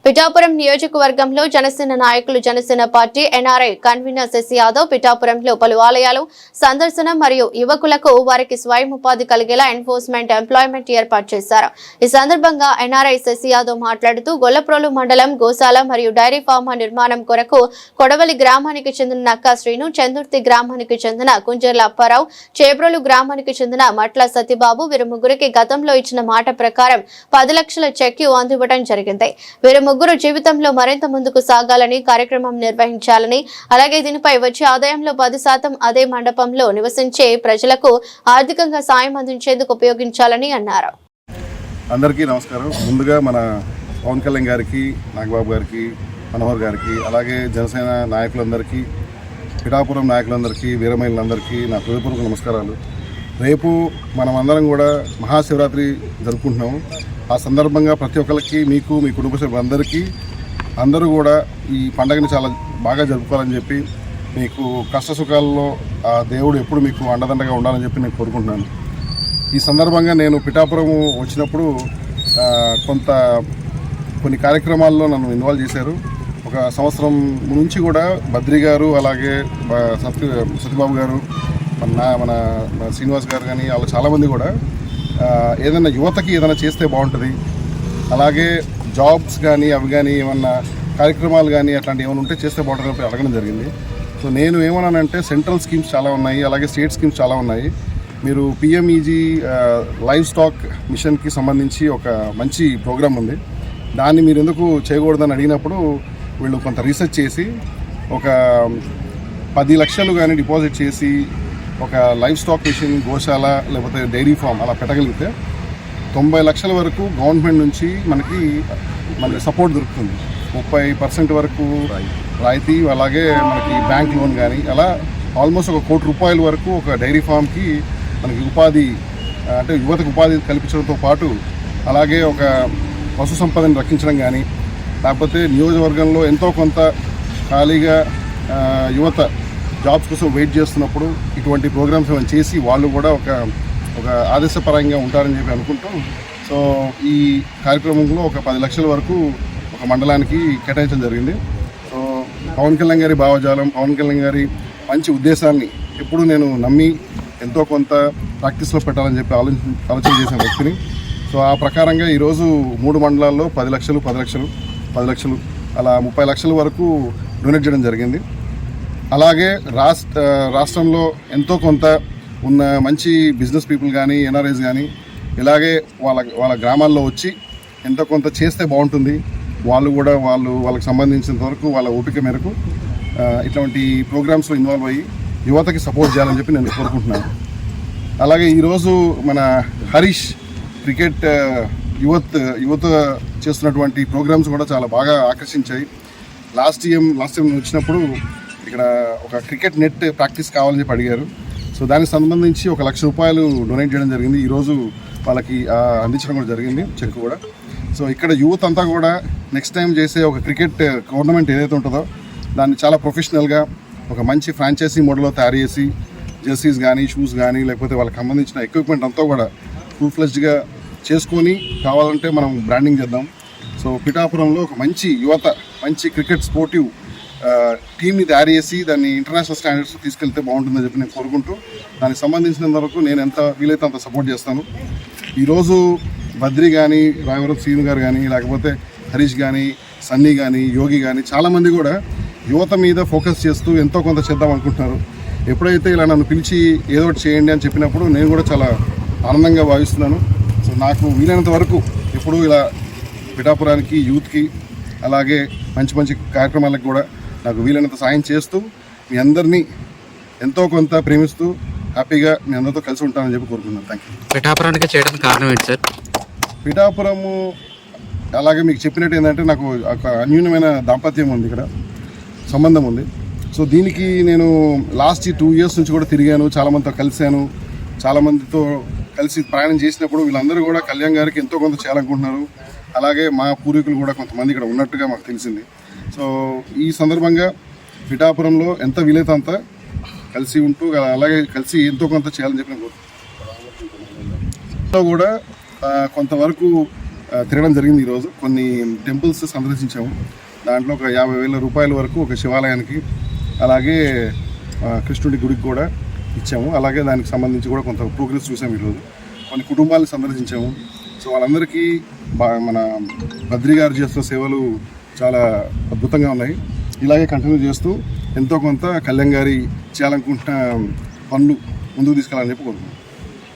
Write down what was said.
పిఠాపురం నియోజకవర్గంలో జనసేన నాయకులు Janasena party NRI convener Sashi Yadav పిఠాపురంలో పలు ఆలయాలు సందర్శన మరియు యువకులకు వారికి స్వయం ఉపాధి కలిగేలా ఎన్ఫోర్స్మెంట్ ఎంప్లాయ్మెంట్ ఏర్పాటు చేశారు. ఈ సందర్భంగా ఎన్ఆర్ఐ శశి యాదవ్ మాట్లాడుతూ గొల్లప్రోలు మండలం గోశాల మరియు డైరీ ఫార్మ్ నిర్మాణం కొరకు కొడవలి గ్రామానికి చెందిన నక్కా శ్రీను, చందుర్తి గ్రామానికి చెందిన కుంజర్ల అప్పారావు, చేబ్రోలు గ్రామానికి చెందిన మట్ల సత్యబాబు వీరు ముగ్గురికి గతంలో ఇచ్చిన మాట ప్రకారం 10 లక్షల చెక్ అందివ్వడం జరిగింది. వీరు ముగ్గురు జీవితంలో మరింత ముందుకు సాగాలని కార్యక్రమం నిర్వహించాలని, అలాగే దీనిపై వచ్చే ఆదాయంలో 10% అదే మండపంలో నివసించే ప్రజలకు ఆర్థికంగా సాయం అందించేందుకు ఉపయోగించాలని అన్నారు. అందరికీ నమస్కారం. ముందుగా మన పవన్ కళ్యాణ్ గారికి, నాగబాబు గారికి, మనోహర్ గారికి, అలాగే జనసేన నాయకులందరికీ, పిఠాపురం నాయకులందరికీ, వీరమహిళలందరికీ నా హృదయపూర్వక నమస్కారాలు. రేపు మనమందరం కూడా మహాశివరాత్రి జరుపుకుంటున్నాము. ఆ సందర్భంగా ప్రతి ఒక్కరికి, మీకు, మీ కుటుంబ సభ్యులందరికీ అందరూ కూడా ఈ పండుగని చాలా బాగా జరుపుకోవాలని చెప్పి, మీకు కష్ట సుఖాల్లో ఆ దేవుడు ఎప్పుడు మీకు అండదండగా ఉండాలని చెప్పి నేను కోరుకుంటున్నాను. ఈ సందర్భంగా నేను పిఠాపురం వచ్చినప్పుడు కొన్ని కార్యక్రమాల్లో నన్ను ఇన్వాల్వ్ చేశారు. ఒక సంవత్సరం నుంచి కూడా బద్రి గారు, అలాగే సత్యబాబు గారు, మన శ్రీనివాస్ గారు కానీ వాళ్ళు చాలామంది కూడా ఏదైనా యువతకి ఏదైనా చేస్తే బాగుంటుంది, అలాగే జాబ్స్ కానీ అవి కానీ ఏమన్నా కార్యక్రమాలు కానీ అట్లాంటి ఏమైనా ఉంటే చేస్తే బాగుంటుంది అని అడగడం జరిగింది. సో నేను ఏమన్నానంటే సెంట్రల్ స్కీమ్స్ చాలా ఉన్నాయి, అలాగే స్టేట్ స్కీమ్స్ చాలా ఉన్నాయి. మీరు పిఎంఈజీ లైవ్ స్టాక్ మిషన్కి సంబంధించి ఒక మంచి ప్రోగ్రామ్ ఉంది, దాన్ని మీరు ఎందుకు చేయకూడదని అడిగినప్పుడు వీళ్ళు కొంత రీసెర్చ్ చేసి ఒక 10 లక్షలు కానీ డిపాజిట్ చేసి ఒక లైవ్ స్టాక్ మిషన్, గోశాల లేకపోతే డైరీ ఫామ్ అలా పెట్టగలిగితే 90 లక్షల వరకు గవర్నమెంట్ నుంచి మనకి సపోర్ట్ దొరుకుతుంది. 30% వరకు రాయితీ, అలాగే మనకి బ్యాంక్ లోన్ కానీ అలా ఆల్మోస్ట్ ఒక 1 కోటి రూపాయల వరకు ఒక డైరీ ఫామ్కి మనకి ఉపాధి, అంటే యువతకు ఉపాధి కల్పించడంతో పాటు అలాగే ఒక పశు సంపదని రక్షించడం కానీ, లేకపోతే నియోజకవర్గంలో ఎంతో కొంత ఖాళీగా యువత జాబ్స్ కోసం వెయిట్ చేస్తున్నప్పుడు ఇటువంటి ప్రోగ్రామ్స్ ఏమైనా చేసి వాళ్ళు కూడా ఒక ఆదర్శపరంగా ఉంటారని చెప్పి అనుకుంటూ, సో ఈ కార్యక్రమంలో ఒక 10 లక్షల వరకు ఒక మండలానికి కేటాయించడం జరిగింది. సో పవన్ కళ్యాణ్ గారి భావజాలం, పవన్ కళ్యాణ్ గారి మంచి ఉద్దేశాన్ని ఎప్పుడు నేను నమ్మి ఎంతో కొంత ప్రాక్టీస్లో పెట్టాలని చెప్పి ఆలోచన చేసిన వ్యక్తిని. సో ఆ ప్రకారంగా ఈరోజు 3 మండలాల్లో 10 లక్షలు 10 లక్షలు 10 లక్షలు అలా 30 లక్షల వరకు డొనేట్ చేయడం జరిగింది. అలాగే రాష్ట్రంలో ఎంతో కొంత ఉన్న మంచి బిజినెస్ పీపుల్ కానీ, ఎన్ఆర్ఐస్ కానీ ఇలాగే వాళ్ళ గ్రామాల్లో వచ్చి ఎంతో కొంత చేస్తే బాగుంటుంది, వాళ్ళు కూడా వాళ్ళకి సంబంధించినంత వరకు వాళ్ళ ఓపిక మేరకు ఇట్లాంటి ప్రోగ్రామ్స్లో ఇన్వాల్వ్ అయ్యి యువతకి సపోర్ట్ చేయాలని చెప్పి నేను కోరుకుంటున్నాను. అలాగే ఈరోజు మన హరీష్ క్రికెట్ యువత చేస్తున్నటువంటి ప్రోగ్రామ్స్ కూడా చాలా బాగా ఆకర్షించాయి. లాస్ట్ టైం వచ్చినప్పుడు ఇక్కడ ఒక క్రికెట్ నెట్ ప్రాక్టీస్ కావాలని చెప్పి అడిగారు. సో దానికి సంబంధించి 1 లక్ష రూపాయలు డొనేట్ చేయడం జరిగింది. ఈరోజు వాళ్ళకి అందించడం కూడా జరిగింది, చెక్ కూడా. సో ఇక్కడ యూత్ అంతా కూడా నెక్స్ట్ టైం చేసే ఒక క్రికెట్ టోర్నమెంట్ ఏదైతే ఉంటుందో దాన్ని చాలా ప్రొఫెషనల్గా ఒక మంచి ఫ్రాంచైజీ మోడల్లో తయారు చేసి జెర్సీస్ కానీ, షూస్ కానీ, లేకపోతే వాళ్ళకి సంబంధించిన ఎక్విప్మెంట్ అంతా కూడా ఫుల్ ఫ్లెడ్జ్గా చేసుకొని కావాలంటే మనం బ్రాండింగ్ చేద్దాం. సో పిఠాపురంలో ఒక మంచి యువత, మంచి క్రికెట్ స్పోర్టివ్ టీమ్ని తయారు చేసి దాన్ని ఇంటర్నేషనల్ స్టాండర్డ్స్ తీసుకెళ్తే బాగుంటుందని చెప్పి నేను కోరుకుంటూ, దానికి సంబంధించినంత వరకు నేను ఎంత వీలైతే అంత సపోర్ట్ చేస్తాను. ఈరోజు బద్రి కానీ, రాయవరం శ్రీను గారు కానీ, లేకపోతే హరీష్ కానీ, సన్నీ కానీ, యోగి కానీ చాలామంది కూడా యువత మీద ఫోకస్ చేస్తూ ఎంతో కొంత చేద్దాం అనుకుంటున్నారు. ఎప్పుడైతే ఇలా నన్ను పిలిచి ఏదో ఒకటి చేయండి అని చెప్పినప్పుడు నేను కూడా చాలా ఆనందంగా భావిస్తున్నాను. సో నాకు వీలైనంత వరకు ఎప్పుడూ ఇలా పిఠాపురానికి, యూత్కి, అలాగే మంచి కార్యక్రమాలకు కూడా నాకు వీలైనంత సాయం చేస్తూ మీ అందరినీ ఎంతో కొంత ప్రేమిస్తూ హ్యాపీగా మీ అందరితో కలిసి ఉంటానని చెప్పి కోరుకుంటున్నాను. Thank you. పిఠాపురానికి చేయడానికి కారణం ఏంటి సార్? పిఠాపురము అలాగే మీకు చెప్పినట్టు ఏంటంటే నాకు ఒక అన్యూన్యమైన దాంపత్యం ఉంది, ఇక్కడ సంబంధం ఉంది. సో దీనికి నేను లాస్ట్ 2 ఇయర్స్ నుంచి కూడా తిరిగాను, చాలామందితో కలిశాను, చాలామందితో కలిసి ప్రయాణం చేసినప్పుడు వీళ్ళందరూ కూడా కళ్యాణ్ గారికి ఎంతో కొంత చేయాలనుకుంటున్నారు. అలాగే మా పూర్వీకులు కూడా కొంతమంది ఇక్కడ ఉన్నట్టుగా మాకు తెలిసింది. సో ఈ సందర్భంగా పిఠాపురంలో ఎంత వీలైతే అంత కలిసి ఉంటూ అలాగే కలిసి ఎంతో కొంత చేయాలని చెప్పిన కూడా కొంతవరకు తిరగడం జరిగింది. ఈరోజు కొన్ని టెంపుల్స్ సందర్శించాము. దాంట్లో ఒక 50,000 రూపాయల వరకు ఒక శివాలయానికి, అలాగే కృష్ణుడి గుడికి కూడా ఇచ్చాము. అలాగే దానికి సంబంధించి కూడా కొంత ప్రోగ్రెస్ చూసాము. ఈరోజు కొన్ని కుటుంబాలను సందర్శించాము. సో వాళ్ళందరికీ మన బద్రి గారు చేస్తున్న సేవలు చాలా అద్భుతంగా ఉన్నాయి. ఇలాగే కంటిన్యూ చేస్తూ ఎంతో కొంత కళ్యాణ్ గారి చేయాలనుకుంటున్న పనులు ముందుకు తీసుకెళ్ళాలని చెప్పి కోరుకుంటున్నాను.